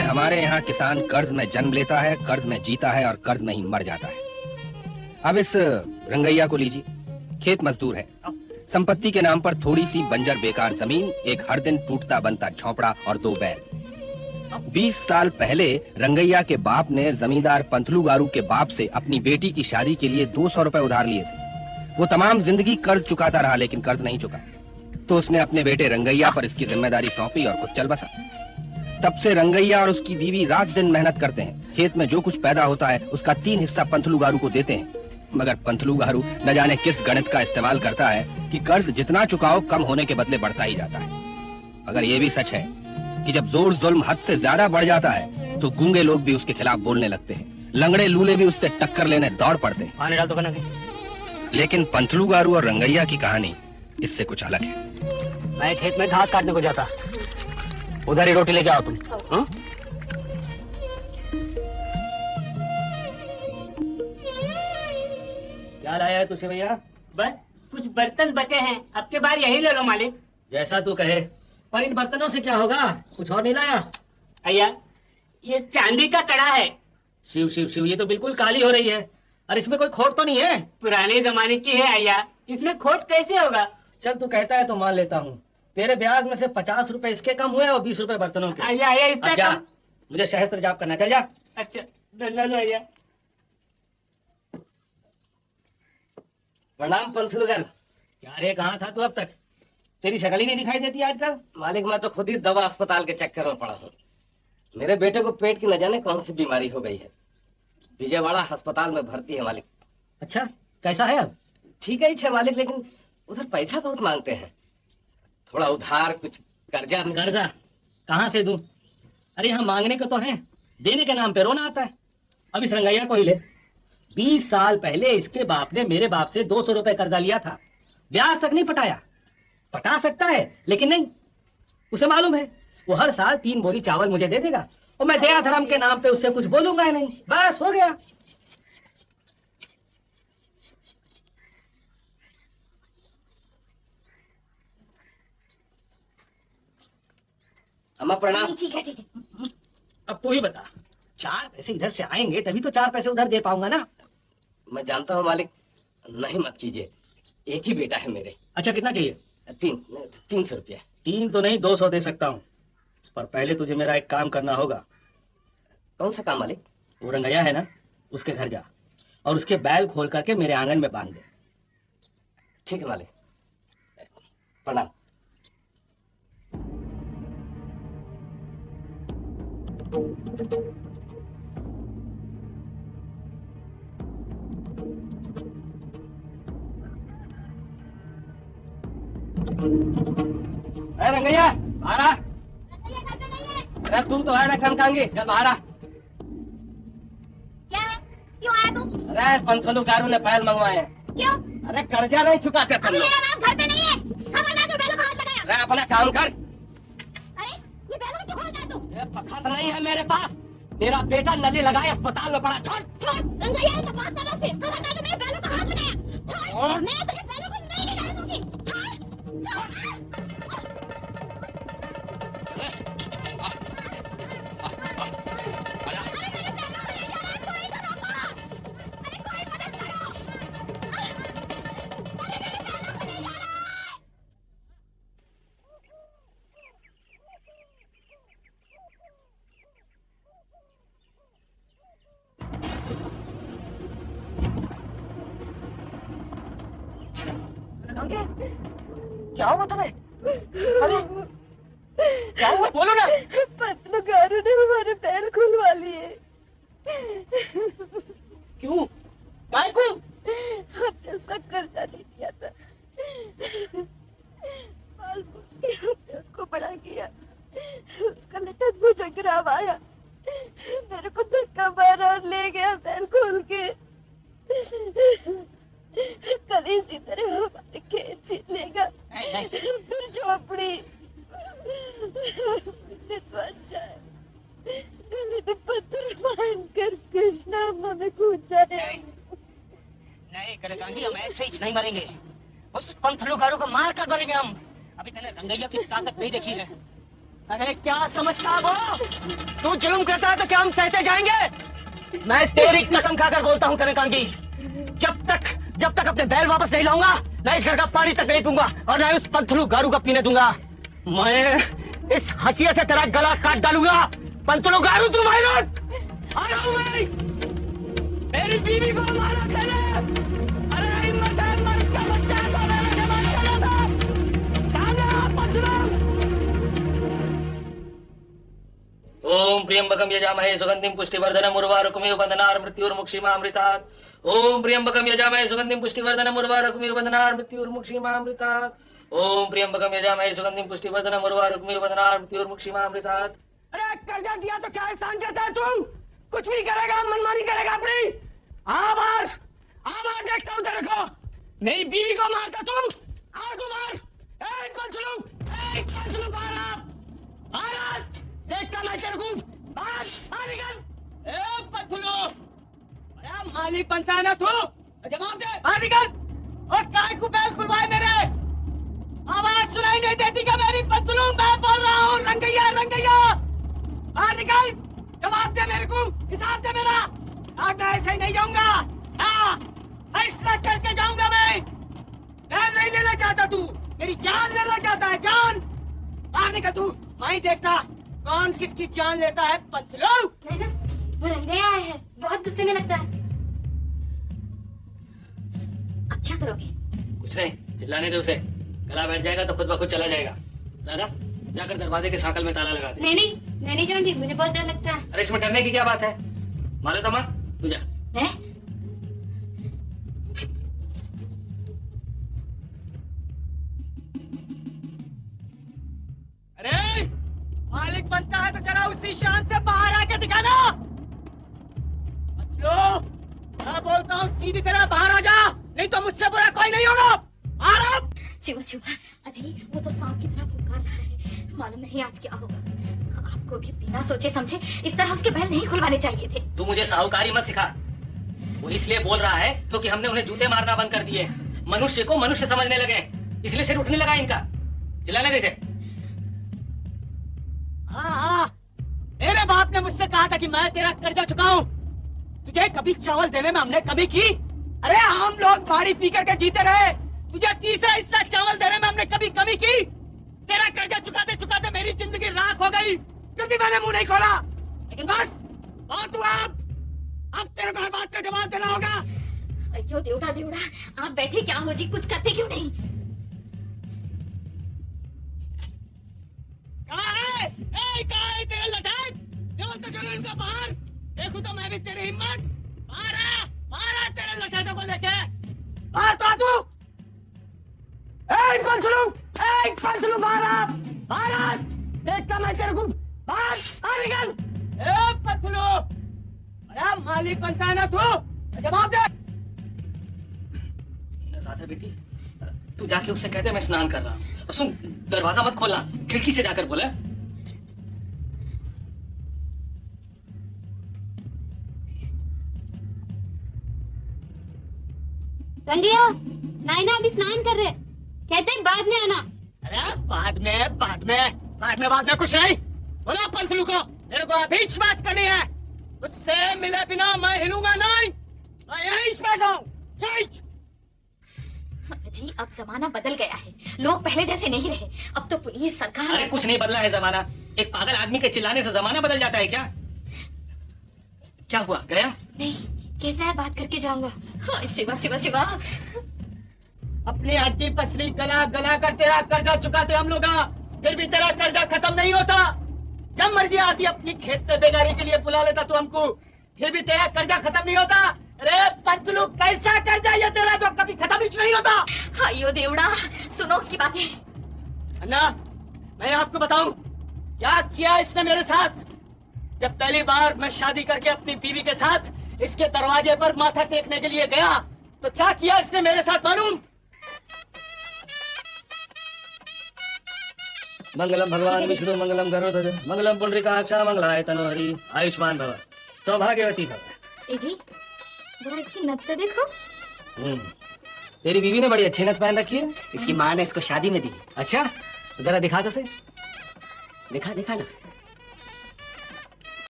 हमारे यहाँ किसान कर्ज में जन्म लेता है, कर्ज में जीता है और कर्ज में ही मर जाता है। अब इस रंगैया को लीजिए, खेत मजदूर है, संपत्ति के नाम पर थोड़ी सी बंजर बेकार जमीन, एक हर दिन टूटता बनता झोंपड़ा और 2 बैल। 20 साल पहले रंगैया के बाप ने जमींदार पंथलू गारू के बाप से अपनी बेटी की शादी के लिए 200 रुपए उधार लिए थे। वो तमाम जिंदगी कर्ज चुकाता रहा, लेकिन कर्ज नहीं चुका, तो उसने अपने बेटे रंगैया पर इसकी जिम्मेदारी सौंपी और खुद चल बसा। तब से रंगैया और उसकी बीवी रात दिन मेहनत करते हैं। खेत में जो कुछ पैदा होता है उसका 3 हिस्सा पंथलू गारू को देते हैं, मगर पंथलू गारू न जाने किस गणित का इस्तेमाल करता है कि कर्ज जितना चुकाओ कम होने के बदले बढ़ता ही जाता है। अगर ये भी सच है कि जब जोर जुल्म हद से ज्यादा बढ़ जाता है तो गूंगे लोग भी उसके खिलाफ बोलने लगते हैं, लंगड़े लूले भी उससे टक्कर लेने दौड़ पड़ते हैं। पानी डाल दो ना। लेकिन पंथलू गारू और रंगैया की कहानी इससे कुछ अलग है। मैं खेत में घास काटने को जाता, उधर ही रोटी लेके आओ तुम। क्या लाया है तुझे भैया? बस कुछ बर्तन बचे हैं, अब के बार यही ले लो मालिक। जैसा तू कहे। पर इन बर्तनों से क्या होगा? कुछ और नहीं लाया? अय्या, ये चांदी का कड़ा है। शिव शिव शिव, ये तो बिल्कुल काली हो रही है। और इसमें कोई खोट तो नहीं है? पुराने जमाने की है अय्या, इसमें खोट कैसे होगा? चल तू कहता है तो मान लेता हूँ। तेरे ब्याज में से 50 रुपए इसके कम हुए और 20 रुपए बर्तनों के। अय्या अय्या, इतना जा, कम? मुझे सहस्त्र जाप करना, चल जा। अच्छा लो अय्या। प्रणाम पंथलूगर। क्या रे, कहाँ था तू अब तक? तेरी शक्ल ही नहीं दिखाई देती आजकल। मालिक, मैं तो खुद ही दवा अस्पताल के चक्कर में पड़ा हूँ। मेरे बेटे को पेट की न जाने कौन सी बीमारी हो गई है, विजयवाड़ा अस्पताल में भर्ती है मालिक। अच्छा, कैसा है अब? ठीक है छे मालिक, लेकिन उधर पैसा बहुत मांगते हैं। थोड़ा उधार, कुछ कर्जा। कर्जा कहाँ से दूं? अरे यहाँ मांगने को तो है, देने के नाम पे रोना आता है। अब इस रंगैया को ही ले। 20 साल पहले इसके बाप ने मेरे बाप से 200 रुपए कर्जा लिया था, ब्याज तक नहीं पटाया। पटा सकता है लेकिन नहीं, उसे मालूम है वो हर साल 3 बोरी चावल मुझे दे देगा और मैं दया धर्म के नाम पे उससे कुछ बोलूंगा ही नहीं, बस हो गया। अम्मा प्रणाम। ठीक है ठीक है। अब तू ही बता, 4 पैसे इधर से आएंगे तभी तो 4 पैसे उधर दे पाऊंगा ना। मैं जानता हूँ मालिक, नहीं मत कीजिए, एक ही बेटा है मेरे। अच्छा, कितना चाहिए? 300 रुपया। 3 तो नहीं, 200 दे सकता हूँ, पर पहले तुझे मेरा एक काम करना होगा। कौन सा काम मालिक? वो रंगैया है ना, उसके घर जा और उसके बैल खोल करके मेरे आंगन में बांध दे। ठीक है मालिक, प्रणाम। रंगैया बाहर आ। अरे तू तो है ना खनकांगी, चल बाहर आ। क्या है? क्यों आया तू? अरे पंथलू गारू ने बैल मंगवाए हैं। क्यों? अरे कर्जा नहीं चुकाते तुम अभी लोग। मेरा बाप घर पे नहीं है, खबरदार जो बैलों को हाथ लगाया। अरे अपना काम कर। अरे ये बैलों को क्यों खोलता है तू? ये पखत नहीं है मेरे पास, तेरा बेटा नली लगाए अस्पताल में पड़ा। छोड़ छोड़, रंगैया से बात करना सिर्फ, खबरदार जो मेरे बैलों को हाथ लगाया। छोड़, मैं तुझे बैलों को नहीं लगाने दूंगी। छोड़, छोड़। क्या हुआ तुम्हें? अरे क्या हुआ, बोलो ना। पंथलू गारू ने हमारे बैल खुलवा लिए। क्यों? काय को? हमने उसका कर्जा नहीं दिया था, माल मूल के हमने उसको बड़ा किया। उसका लटक मुझे गिराव आया, मेरे को धक्का मारा और ले गया बैल खोल के। कल इसी तरह हमारे खेत छीन लेगा, फिर झोपड़ी। मुझसे तो अच्छा है गले में पत्थर बांधकर कृष्णा हमें कूद जाए। नहीं करेंगे हम, ऐसे ही नहीं मरेंगे। उस पंथलू गारू को मार कर मरेंगे हम। अभी तूने रंगैया की ताकत नहीं देखी है। अरे क्या समझता वो? तू जुल्म करता है तो क्या हम सहते जाएंगे? मैं तेरी कसम खाकर बोलता हूँ कनकांगी, जब तक अपने बैल वापस नहीं लाऊंगा, मैं इस घर का पानी तक नहीं पीऊंगा और न उस पंथलू गारू का पीने दूंगा। मैं इस हंसिया से तेरा गला काट डालूंगा। पंथलू गारू तू वायरत! आ रहा हूं मैं। मेरी बीवी को मारा चले। अरे हिम्मत है मर्द का बच्चा को मेरे से मार कर रहा था। सामने आ पंथलू। ओम प्रियंबकम यजामहे सुगंधिम पुष्टिवर्धनम उर्वारुकमिव बंधनात् मृत्युर्मुक्षीमामृतात्। ओम प्रियंबकम यजामहे सुगंधिम पुष्टिवर्धनम उर्वारुकमिव बंधनात् मृत्युर्मुक्षीमामृतात्। ओम प्रियंबकम यजामहे सुगंधिम पुष्टिवर्धनम उर्वारुकमिव बंधनात् मृत्युर्मुक्षीमामृतात्। अरे कर्जा दिया तो क्या एहसान करता है तू? कुछ भी करेगा, मनमानी करेगा अपनी। आवार देखता हूँ तेरे को। मेरी बीवी को मारता तू। आ तू मार। एक पंचलू भारत देखता मैं तेरे को। बाहर निकल। ए पंचलू, अरे मालिक बनता है ना तू? जवाब दे। बाहर निकल। और काय को बैल खुलवाए मेरे? आवाज सुनाई नहीं देती क्या मेरी? पंचलू मैं बोल रहा हूँ। रंगैया बाहर निकल। जवाब दे मेरे को, हिसाब दे मेरा। आज मैं ऐसे ही नहीं जाऊंगा। हाँ, फैसला करके जाऊंगा मैं नहीं लेना चाहता तू, मेरी जान लेना चाहता है। जान बाहर निकल तू। मैं ही देखता कौन किसकी जान लेता है। पंचलू वो रंगैया आया है, बहुत गुस्से में लगता है। अब क्या करोगे? कुछ नहीं, चिल्लाने दे उसे। गला बैठ जाएगा तो खुद ब खुद चला जाएगा। दादा जाकर दरवाजे के सांकल में ताला लगा दे। नहीं मैं नहीं जाऊंगी, मुझे बहुत डर लगता है। अरे इसमें डरने की क्या बात है? मारो तो मार, तू जा। अरे मालिक बनता है तो जरा उसी शान से बाहर आके दिखाना। पंचलू मैं बोलता हूँ सीधी तरह बाहर आ जा, नहीं तो मुझसे बुरा कोई नहीं होगा। आ रहा हूं। शिवा अजी, वो तो सांप की तरह पुकार रहा है, मालूम नहीं आज क्या होगा। आपको भी बिना सोचे समझे इस तरह उसके बैल नहीं खुलवाने चाहिए थे। तू मुझे साहूकारी मत सिखा। वो इसलिए बोल रहा है क्योंकि हमने उन्हें जूते मारना बंद कर दिए। मनुष्य को मनुष्य समझने लगे, इसलिए सिर उठने लगा इनका। चिल्लाने दे इसे। हाँ, मेरे बाप ने मुझसे कहा था कि मैं तेरा कर्जा चुकाऊं। तुझे कभी चावल देने में हमने कमी की? अरे हम लोग बाड़ी पी करके जीते रहे, तुझे तीसरा हिस्सा चावल देने में हमने कभी कमी की? तेरा कर्जा चुकाते चुकाते मेरी जिंदगी राख हो गई क्योंकि मैंने मुंह नहीं खोला। लेकिन बस बहुत हुआ। अब तेरे को हर बात का जवाब देना होगा। अयो देवड़ा आप बैठे क्या हो जी, कुछ करते क्यों नहीं? कहाँ है तेरा लठाक? निकाल तो करो इनका बाहर। देखूं तो मैं भी तेरी हिम्मत। बाहर तेरे लठाकों को लेके बाहर तो आ तू। पंचलू बाहर देखता मैं तेरे को। बाहर निकल। पंचलू, अरे मालिक बनता है ना तू? जवाब दे। राधा बेटी, तू जाके उससे कहते मैं स्नान कर रहा हूँ। और सुन, दरवाजा मत खोलना, खिड़की से जाकर बोला। रंगैया, नायना अभी स्नान कर रहे, कहते हैं बाद में आना। अरे बाद में कुछ नहीं। बोला पंचलू को, मेरे को अभी बात करनी है। उससे मिले बिना मैं हिलूंगा नहीं। मैं यहीं बैठा हूँ, यहीं। जी अब जमाना बदल गया है, लोग पहले जैसे नहीं रहे। अब तो पुलिस सरकार। अरे कुछ नहीं बदला है जमाना। एक पागल आदमी के चिल्लाने से जमाना बदल जाता है क्या? क्या हुआ, गया? नहीं, कैसा है, बात करके जाऊंगा। हाँ, शिवा अपनी हड्डी पसली गला कर तेरा कर्जा चुकाते हम लोग, फिर भी तेरा कर्जा खत्म नहीं होता। जब मर्जी आती अपनी खेत पे बेगारी के लिए बुला लेता तू हमको, फिर भी तेरा कर्जा खत्म नहीं होता। अरे पंचलू, कैसा कर्जा ये तेरा जो कभी खत्म ही नहीं होता? अयो देवड़ा, सुनो उसकी बातें। अन्ना, मैं आपको बताऊं क्या किया इसने मेरे साथ। जब पहली बार मैं शादी करके अपनी बीवी के साथ इसके दरवाजे पर माथा टेकने के लिए गया तो क्या किया इसने मेरे साथ मालूम? मंगलम भगवान विष्णु मंगलम गरुड़ध्वज मंगलम पुंडरीकाक्ष मंगलाय तनोहरि आयुष्मान भव सौभाग्यवती भव। जी जरा इसकी नथ तो देखो। तेरी बीवी ने बड़ी अच्छी नथ पहन रखी है। इसकी माँ ने इसको शादी में दी। अच्छा, जरा दिखा तो से। देखा देखा ना